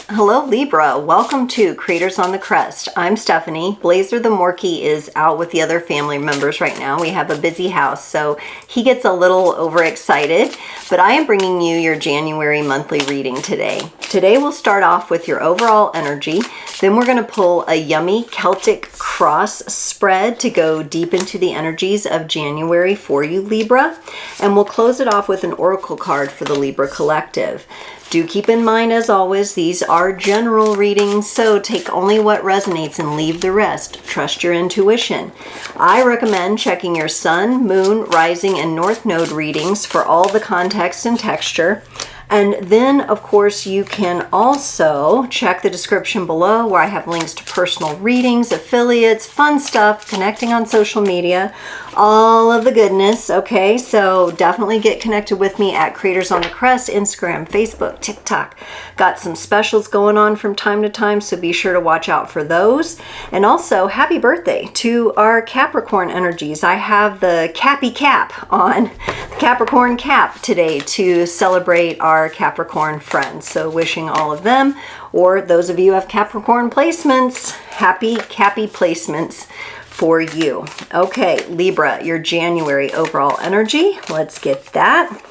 Hello Libra, welcome to Creators on the Crest. I'm Stephanie. Blazer the Morkie is out with the other family members right now. We have a busy house, so he gets a little overexcited, but I am bringing you your January monthly reading today. Today we'll start off with your overall energy, then we're going to pull a yummy Celtic cross spread to go deep into the energies of January for you Libra, and we'll close it off with an oracle card for the Libra collective. Do keep in mind, as always, these are general readings, so take only what resonates and leave the rest. Trust your intuition. I recommend checking your sun, moon, rising, and north node readings for all the context and texture. And then, of course, you can also check the description below where I have links to personal readings, affiliates, fun stuff, connecting on social media, all of the goodness, okay? So definitely get connected with me at Creators on the Crest, Instagram, Facebook, TikTok. Got some specials going on from time to time, so be sure to watch out for those. And also, happy birthday to our Capricorn energies. I have the Cappy Cap on, the Capricorn Cap today to celebrate our Capricorn friends. So wishing all of them, or those of you who have Capricorn placements, happy Cappy placements for you. Okay, Libra, your January overall energy. Let's get that.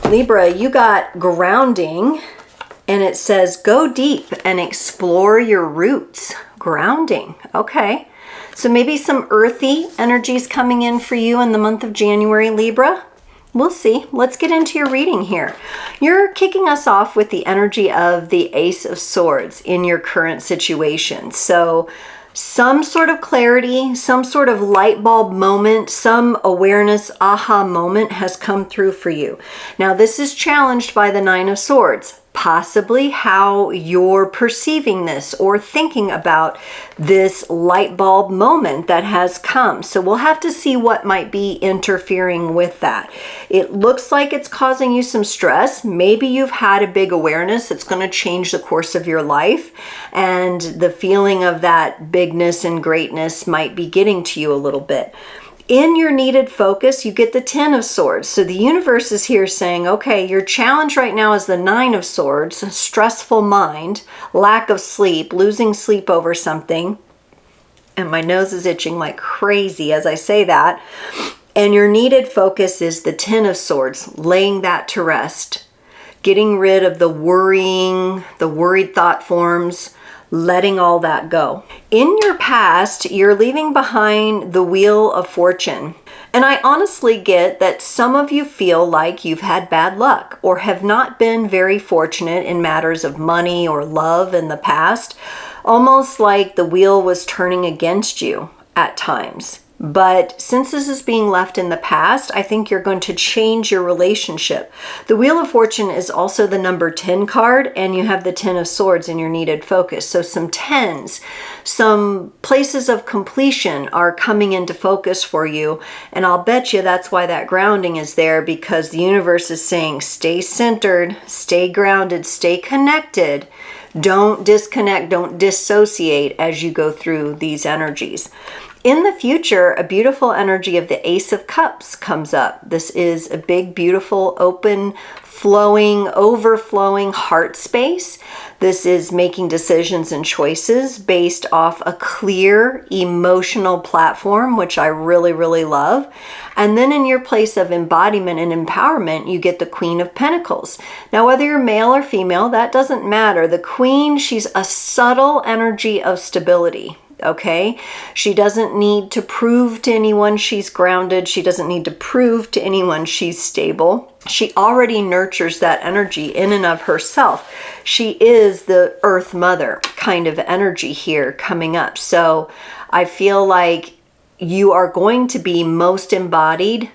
Libra, you got grounding, and it says go deep and explore your roots. Grounding, okay. So maybe some earthy energies coming in for you in the month of January, Libra. We'll see. Let's get into your reading here. You're kicking us off with the energy of the Ace of Swords in your current situation. So some sort of clarity, some sort of light bulb moment, some awareness, aha moment has come through for you. Now, this is challenged by the Nine of Swords. Possibly how you're perceiving this or thinking about this light bulb moment that has come. So we'll have to see what might be interfering with that. It looks like it's causing you some stress. Maybe you've had a big awareness that's going to change the course of your life, and the feeling of that bigness and greatness might be getting to you a little bit. In your needed focus, you get the Ten of Swords. So the universe is here saying, okay, your challenge right now is the Nine of Swords, stressful mind, lack of sleep, losing sleep over something. And my nose is itching like crazy as I say that. And your needed focus is the Ten of Swords, laying that to rest, getting rid of the worrying, the worried thought forms, letting all that go. In your past, you're leaving behind the Wheel of Fortune. And I honestly get that some of you feel like you've had bad luck or have not been very fortunate in matters of money or love in the past, almost like the wheel was turning against you at times. But since this is being left in the past, I think you're going to change your relationship. The Wheel of Fortune is also the number 10 card, and you have the Ten of Swords in your needed focus. So some tens, some places of completion are coming into focus for you. And I'll bet you that's why that grounding is there, because the universe is saying stay centered, stay grounded, stay connected. Don't disconnect, don't dissociate as you go through these energies. In the future, a beautiful energy of the Ace of Cups comes up. This is a big, beautiful, open, flowing, overflowing heart space. This is making decisions and choices based off a clear emotional platform, which I really, really love. And then in your place of embodiment and empowerment, you get the Queen of Pentacles. Now, whether you're male or female, that doesn't matter. The Queen, she's a subtle energy of stability. Okay, she doesn't need to prove to anyone she's grounded. She doesn't need to prove to anyone she's stable. She already nurtures that energy in and of herself. She is the Earth Mother kind of energy here coming up. So I feel like you are going to be most embodied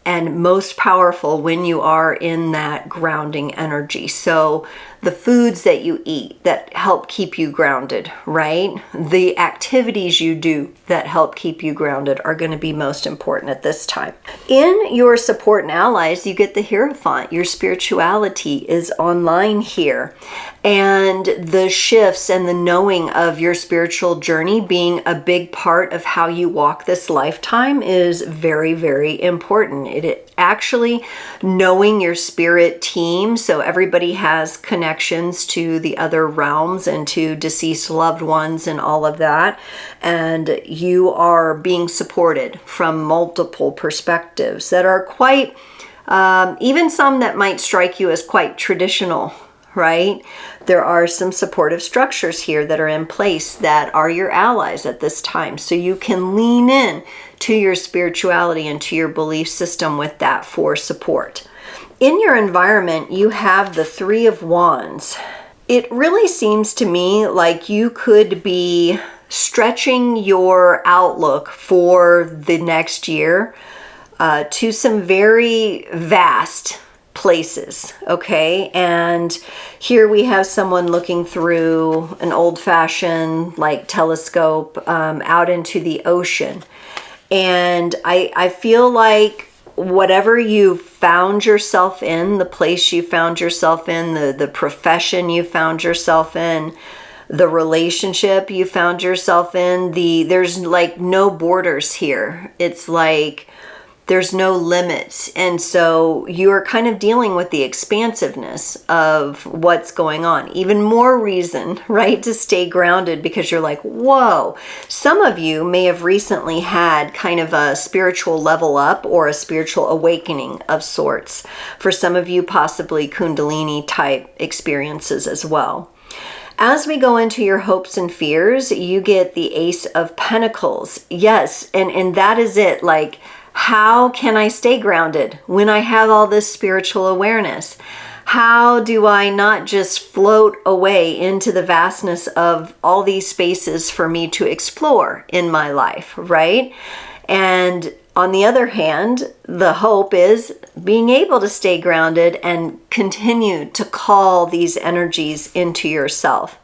and most powerful when you are in that grounding energy. So the foods that you eat that help keep you grounded, right? The activities you do that help keep you grounded are going to be most important at this time. In your support and allies, you get the Hierophant. Your spirituality is online here. And the shifts and the knowing of your spiritual journey being a big part of how you walk this lifetime is very, very important. It actually knowing your spirit team. So everybody has connections to the other realms and to deceased loved ones and all of that. And you are being supported from multiple perspectives that are quite, even some that might strike you as quite traditional, right? There are some supportive structures here that are in place that are your allies at this time. So you can lean in to your spirituality and to your belief system with that for support. In your environment, you have the Three of Wands. It really seems to me like you could be stretching your outlook for the next year to some very vast places, okay? And here we have someone looking through an old-fashioned like telescope out into the ocean. And I feel like whatever you found yourself in, the place you found yourself in, the profession you found yourself in, the relationship you found yourself in, there's like no borders here. It's like there's no limits. And so you're kind of dealing with the expansiveness of what's going on. Even more reason, right, to stay grounded, because you're like, whoa. Some of you may have recently had kind of a spiritual level up or a spiritual awakening of sorts. For some of you, possibly Kundalini type experiences as well. As we go into your hopes and fears, you get the Ace of Pentacles. Yes, and that is it. Like, how can I stay grounded when I have all this spiritual awareness? How do I not just float away into the vastness of all these spaces for me to explore in my life, right? And on the other hand, the hope is being able to stay grounded and continue to call these energies into yourself.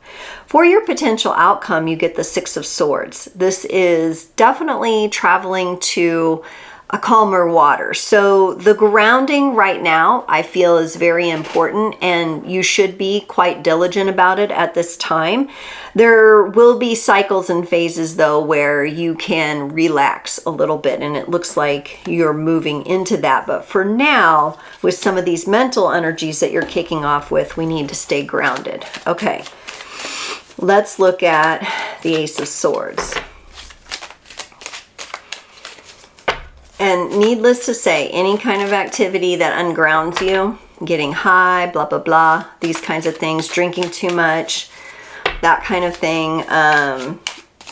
For your potential outcome, you get the Six of Swords. This is definitely traveling to a calmer water. So the grounding right now, I feel, is very important, and you should be quite diligent about it at this time. There will be cycles and phases, though, where you can relax a little bit, and it looks like you're moving into that. But for now, with some of these mental energies that you're kicking off with, we need to stay grounded. Okay, let's look at the Ace of Swords. And needless to say, any kind of activity that ungrounds you, getting high, blah, blah, blah, these kinds of things, drinking too much, that kind of thing,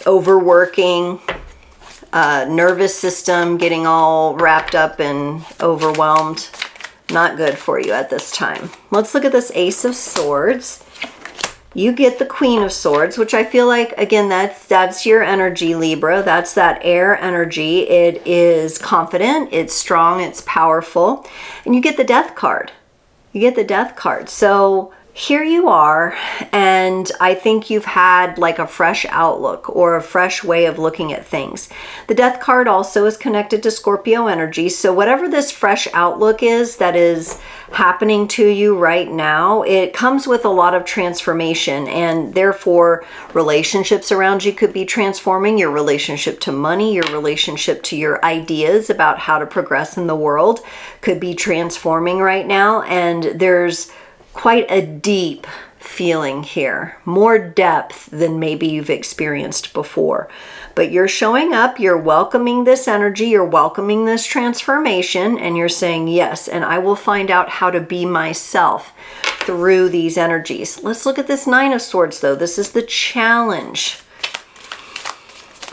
overworking, nervous system getting all wrapped up and overwhelmed, not good for you at this time. Let's look at this Ace of Swords. You get the Queen of Swords, which I feel like, again, that's your energy, Libra. That's that air energy. It is confident, it's strong, it's powerful. And you get the Death card. You get the Death card. So here you are, and I think you've had like a fresh outlook or a fresh way of looking at things. The Death card also is connected to Scorpio energy. So whatever this fresh outlook is that is happening to you right now, it comes with a lot of transformation, and therefore relationships around you could be transforming. Your relationship to money, your relationship to your ideas about how to progress in the world could be transforming right now. And there's quite a deep feeling here, more depth than maybe you've experienced before. But you're showing up, you're welcoming this energy, you're welcoming this transformation, and you're saying, yes, and I will find out how to be myself through these energies. Let's look at this Nine of Swords, though. This is the challenge.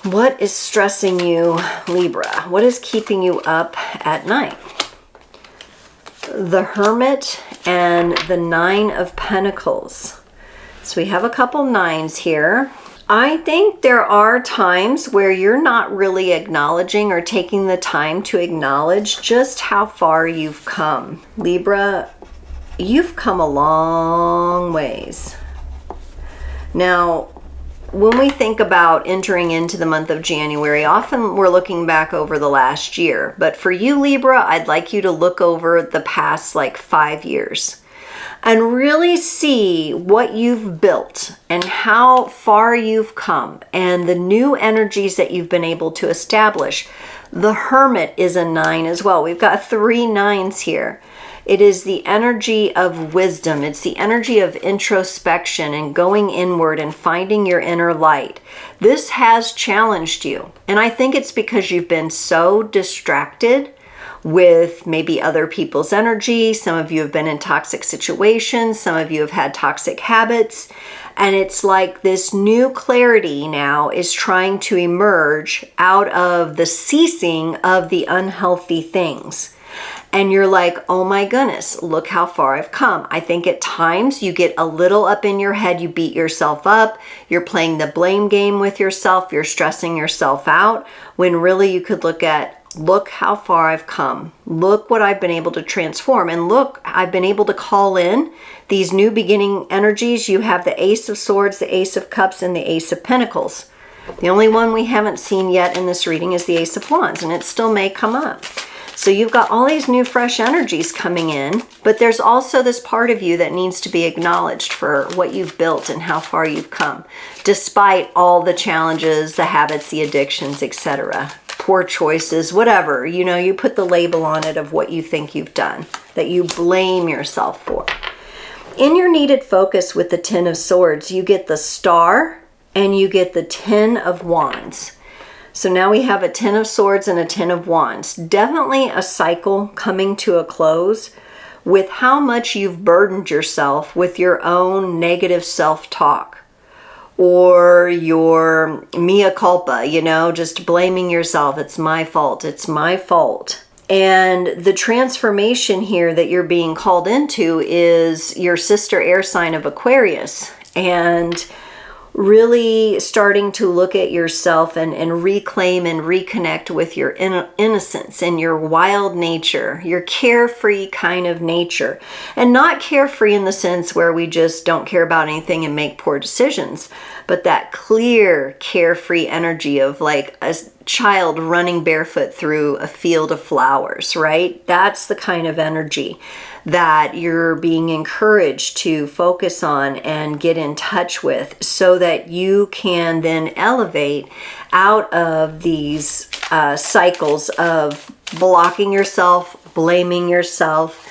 What is stressing you, Libra? What is keeping you up at night? The Hermit and the Nine of Pentacles. So we have a couple nines here. I think there are times where you're not really acknowledging or taking the time to acknowledge just how far you've come. Libra, you've come a long ways. Now, when we think about entering into the month of January, often we're looking back over the last year. But for you, Libra, I'd like you to look over the past like 5 years. and really see what you've built and how far you've come and the new energies that you've been able to establish. The Hermit is a 9 as well. We've got 3 9s here. It is the energy of wisdom. It's the energy of introspection and going inward and finding your inner light. This has challenged you. And I think it's because you've been so distracted with maybe other people's energy. Some of you have been in toxic situations. Some of you have had toxic habits. And it's like this new clarity now is trying to emerge out of the ceasing of the unhealthy things. And you're like, oh my goodness, look how far I've come. I think at times you get a little up in your head, you beat yourself up, you're playing the blame game with yourself, you're stressing yourself out, when really you could look how far I've come. Look what I've been able to transform. And look, I've been able to call in these new beginning energies. You have the Ace of Swords, the Ace of Cups, and the Ace of Pentacles. The only one we haven't seen yet in this reading is the Ace of Wands, and it still may come up. So you've got all these new fresh energies coming in, but there's also this part of you that needs to be acknowledged for what you've built and how far you've come, despite all the challenges, the habits, the addictions, etc. Poor choices, whatever. You know, you put the label on it of what you think you've done, that you blame yourself for. In your needed focus with the Ten of Swords, you get the Star and you get the Ten of Wands. So now we have a Ten of Swords and a Ten of Wands. Definitely a cycle coming to a close with how much you've burdened yourself with your own negative self-talk or your mea culpa, you know, just blaming yourself. It's my fault. It's my fault. And the transformation here that you're being called into is your sister air sign of Aquarius. And really starting to look at yourself and reclaim and reconnect with your innocence and your wild nature, your carefree kind of nature. And not carefree in the sense where we just don't care about anything and make poor decisions, but that clear, carefree energy of like a child running barefoot through a field of flowers, right? That's the kind of energy that you're being encouraged to focus on and get in touch with so that you can then elevate out of these cycles of blocking yourself, blaming yourself,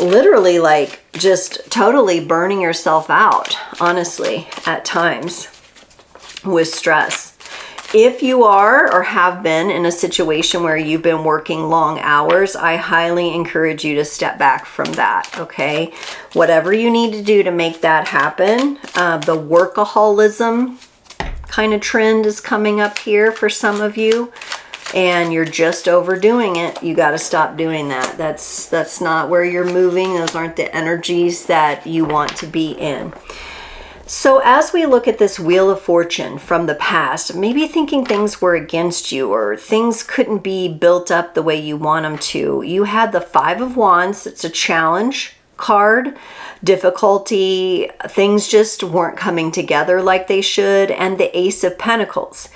literally like just totally burning yourself out, honestly, at times with stress. If you are or have been in a situation where you've been working long hours, I highly encourage you to step back from that, okay? Whatever you need to do to make that happen. The workaholism kind of trend is coming up here for some of you, and you're just overdoing it. You got to stop doing that. That's not where you're moving. Those aren't the energies that you want to be in. So as we look at this Wheel of Fortune from the past, maybe thinking things were against you or things couldn't be built up the way you want them to. You had the Five of Wands. It's a challenge card, difficulty, things just weren't coming together like they should, and the Ace of Pentacles.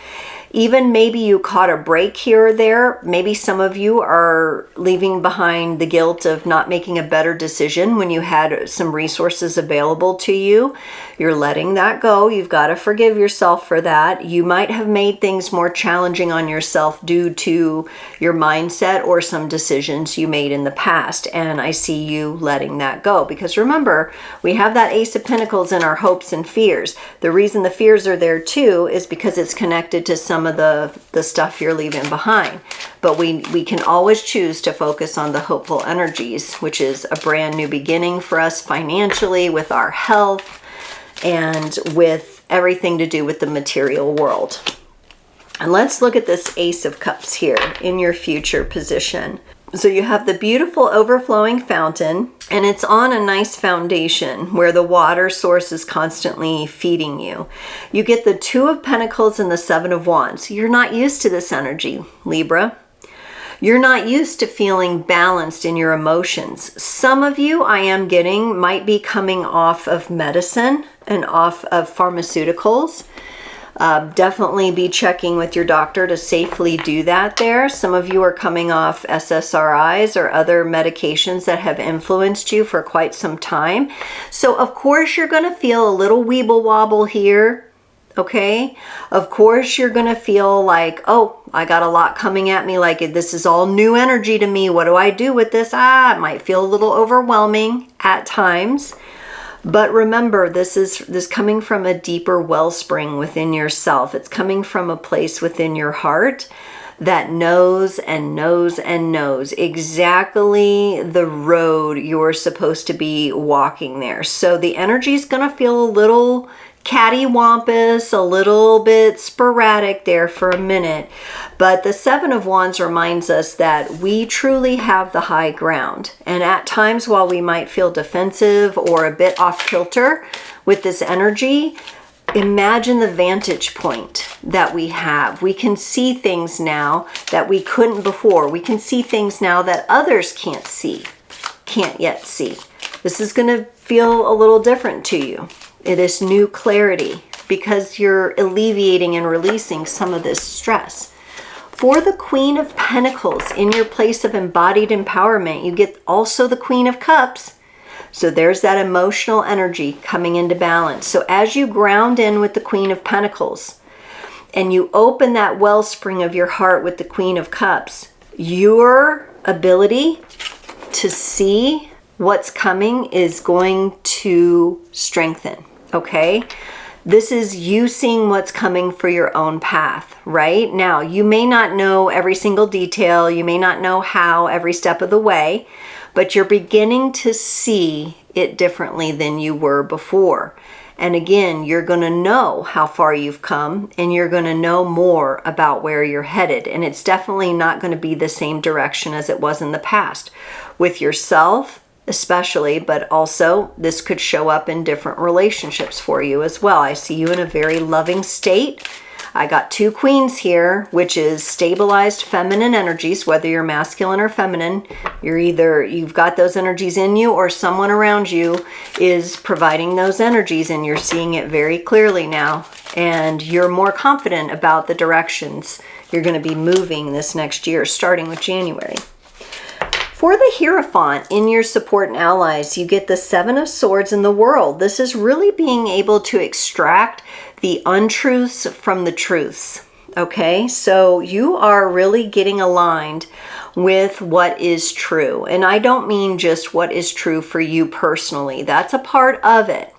Even maybe you caught a break here or there. Maybe some of you are leaving behind the guilt of not making a better decision when you had some resources available to you. You're letting that go. You've got to forgive yourself for that. You might have made things more challenging on yourself due to your mindset or some decisions you made in the past. And I see you letting that go. Because remember, we have that Ace of Pentacles in our hopes and fears. The reason the fears are there too is because it's connected to some of the stuff you're leaving behind. But we can always choose to focus on the hopeful energies, which is a brand new beginning for us financially, with our health, and with everything to do with the material world. And let's look at this Ace of Cups here in your future position. So you have the beautiful overflowing fountain, and it's on a nice foundation where the water source is constantly feeding you. You get the Two of Pentacles and the Seven of Wands. You're not used to this energy, Libra. You're not used to feeling balanced in your emotions. Some of you, I am getting, might be coming off of medicine and off of pharmaceuticals. Definitely be checking with your doctor to safely do that there. Some of you are coming off SSRIs or other medications that have influenced you for quite some time. So of course you're going to feel a little weeble wobble here. Okay, of course you're going to feel like, oh, I got a lot coming at me, like this is all new energy to me. What do I do with this? It might feel a little overwhelming at times. But remember, this is coming from a deeper wellspring within yourself. It's coming from a place within your heart that knows and knows and knows exactly the road you're supposed to be walking there. So the energy is going to feel a little cattywampus, a little bit sporadic there for a minute. But the Seven of Wands reminds us that we truly have the high ground. And at times, while we might feel defensive or a bit off kilter with this energy, imagine the vantage point that we have. We can see things now that we couldn't before. We can see things now that others can't yet see. This is going to feel a little different to you. It is new clarity because you're alleviating and releasing some of this stress. For the Queen of Pentacles, in your place of embodied empowerment, you get also the Queen of Cups. So there's that emotional energy coming into balance. So as you ground in with the Queen of Pentacles and you open that wellspring of your heart with the Queen of Cups, your ability to see what's coming is going to strengthen. Okay, this is you seeing what's coming for your own path, right? Now, you may not know every single detail. You may not know how every step of the way, but you're beginning to see it differently than you were before. And again, you're going to know how far you've come and you're going to know more about where you're headed. And it's definitely not going to be the same direction as it was in the past with yourself, especially, but also this could show up in different relationships for you as well. I see you in a very loving state. I got two queens here, which is stabilized feminine energies, whether you're masculine or feminine. You've got those energies in you or someone around you is providing those energies and you're seeing it very clearly now. And you're more confident about the directions you're going to be moving this next year, starting with January. For the Hierophant, in your support and allies, you get the Seven of Swords in the World. This is really being able to extract the untruths from the truths. Okay, so you are really getting aligned with what is true. And I don't mean just what is true for you personally. That's a part of it.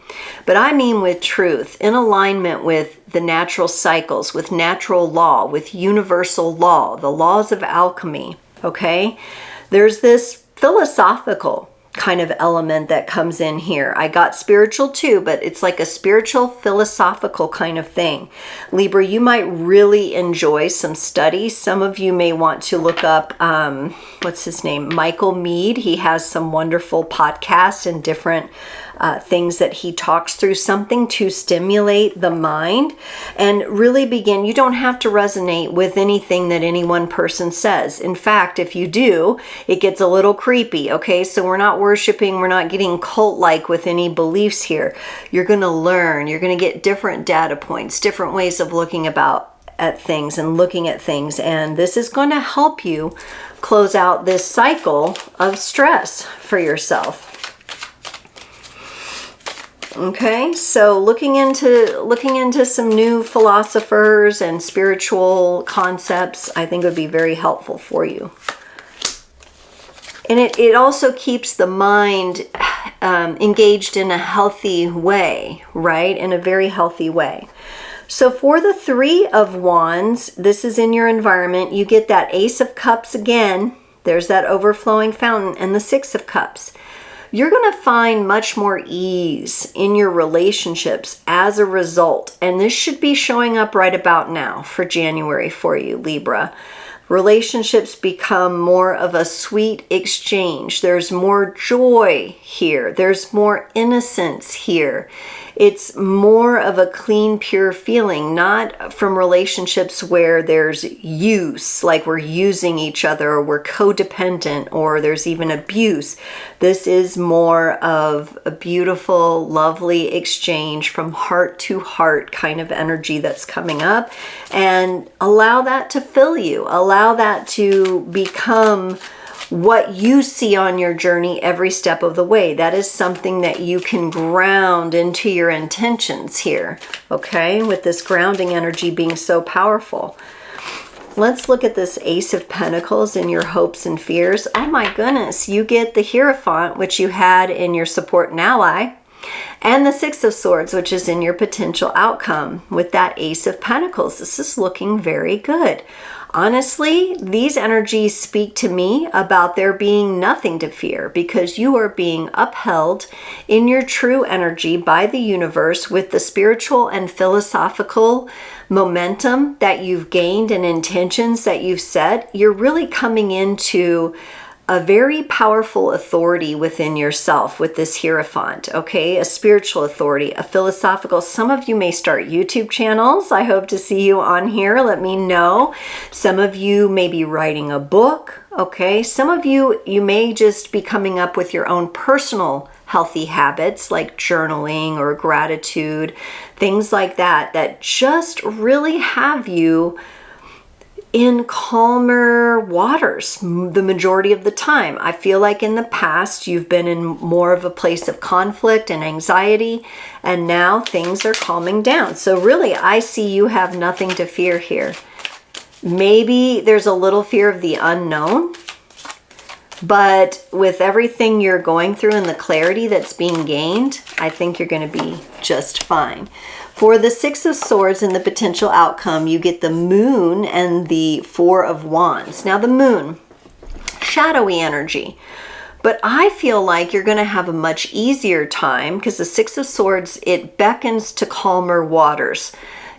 But I mean with truth, in alignment with the natural cycles, with natural law, with universal law, the laws of alchemy. Okay, there's this philosophical kind of element that comes in here. I got spiritual too, but it's like a spiritual philosophical kind of thing. Libra, you might really enjoy some studies. Some of you may want to look up, what's his name? Michael Meade. He has some wonderful podcasts and different things that he talks through, something to stimulate the mind and really begin. You don't have to resonate with anything that any one person says. In fact, if you do, it gets a little creepy. Okay, so we're not worshiping, we're not getting cult-like with any beliefs here. You're going to learn, you're going to get different data points, different ways of looking at things and looking at things. And this is going to help you close out this cycle of stress for yourself. Okay, so looking into some new philosophers and spiritual concepts, I think would be very helpful for you. And it also keeps the mind engaged in a healthy way, right? In a very healthy way. So for the Three of Wands, this is in your environment. You get that Ace of Cups again. There's that overflowing fountain and the Six of Cups. You're going to find much more ease in your relationships as a result. And this should be showing up right about now for January for you, Libra. Relationships become more of a sweet exchange. There's more joy here. There's more innocence here. It's more of a clean, pure feeling, not from relationships where there's use, like we're using each other or we're codependent or there's even abuse. This is more of a beautiful, lovely exchange from heart to heart kind of energy that's coming up. And allow that to fill you. Allow that to become what you see on your journey every step of the way. That is something that you can ground into your intentions here, okay? With this grounding energy being so powerful. Let's look at this Ace of Pentacles in your hopes and fears. Oh my goodness, you get the Hierophant, which you had in your support and ally, and the Six of Swords, which is in your potential outcome with that Ace of Pentacles. This is looking very good. Honestly, these energies speak to me about there being nothing to fear because you are being upheld in your true energy by the universe with the spiritual and philosophical momentum that you've gained and intentions that you've set. You're really coming into a very powerful authority within yourself with this Hierophant, okay? A spiritual authority, a philosophical. Some of you may start YouTube channels. I hope to see you on here. Let me know. Some of you may be writing a book, okay? Some of you, you may just be coming up with your own personal healthy habits like journaling or gratitude, things like that, that just really have you in calmer waters the majority of the time. I feel like in the past you've been in more of a place of conflict and anxiety, and now things are calming down. So really, I see you have nothing to fear here. Maybe there's a little fear of the unknown, but with everything you're going through and the clarity that's being gained, I think you're going to be just fine. For the Six of Swords and the potential outcome, you get the Moon and the Four of Wands. Now the Moon, shadowy energy. But I feel like you're going to have a much easier time because the Six of Swords, it beckons to calmer waters,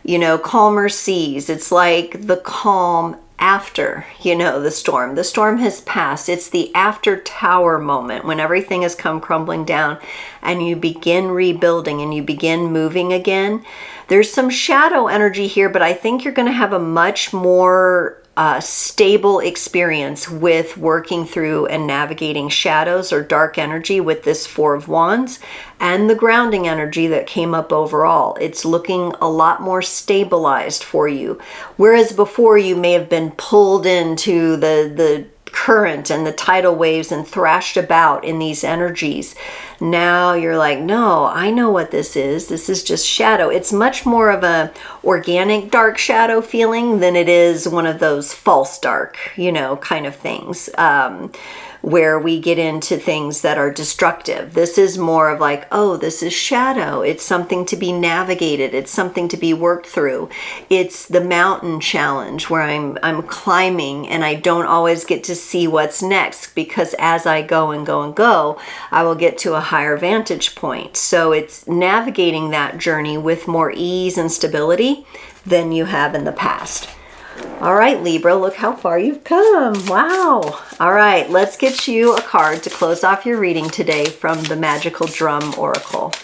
you know, calmer seas. It's like the calm after, you know, the storm. The storm has passed. It's the after tower moment when everything has come crumbling down and you begin rebuilding and you begin moving again. There's some shadow energy here, but I think you're going to have a much more stable experience with working through and navigating shadows or dark energy with this Four of Wands and the grounding energy that came up overall. It's looking a lot more stabilized for you. Whereas before you may have been pulled into the current and the tidal waves and thrashed about in these energies. Now you're like, no, I know what this is. This is just shadow. It's much more of a organic dark shadow feeling than it is one of those false dark, you know, kind of things. Where we get into things that are destructive. This is more of like, oh, this is shadow. It's something to be navigated. It's something to be worked through. It's the mountain challenge where I'm climbing and I don't always get to see what's next because as I go and go and go, I will get to a higher vantage point. So it's navigating that journey with more ease and stability than you have in the past. All right, Libra, look how far you've come. Wow. All right, let's get you a card to close off your reading today from the Magical Drum Oracle.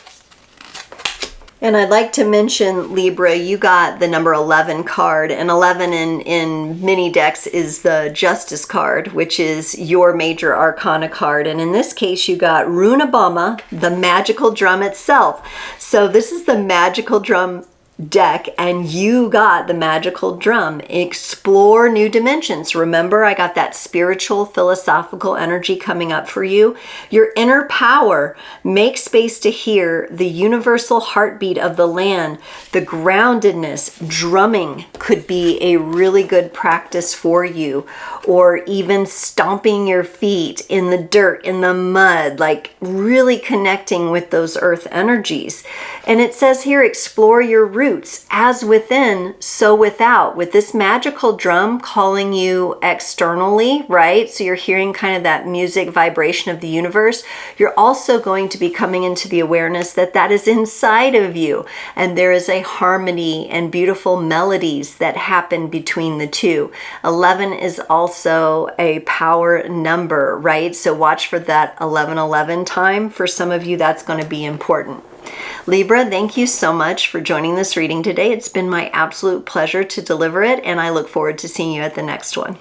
And I'd like to mention, Libra, you got the number 11 card, and 11 in mini decks is the Justice card, which is your major arcana card. And in this case, you got Runabama, the magical drum itself. So this is the magical drum deck and you got the magical drum. Explore new dimensions. Remember, I got that spiritual, philosophical energy coming up for you. Your inner power. Make space to hear the universal heartbeat of the land. The groundedness, drumming could be a really good practice for you, or even stomping your feet in the dirt, in the mud, like really connecting with those earth energies. And it says here, explore your roots. roots, as within, so without, with this magical drum calling you externally, right? So you're hearing kind of that music vibration of the universe. You're also going to be coming into the awareness that that is inside of you, and there is a harmony and beautiful melodies that happen between the two. 11 is also a power number, right? So watch for that 11:11 time. For some of you, that's going to be important. Libra, thank you so much for joining this reading today. It's been my absolute pleasure to deliver it, and I look forward to seeing you at the next one.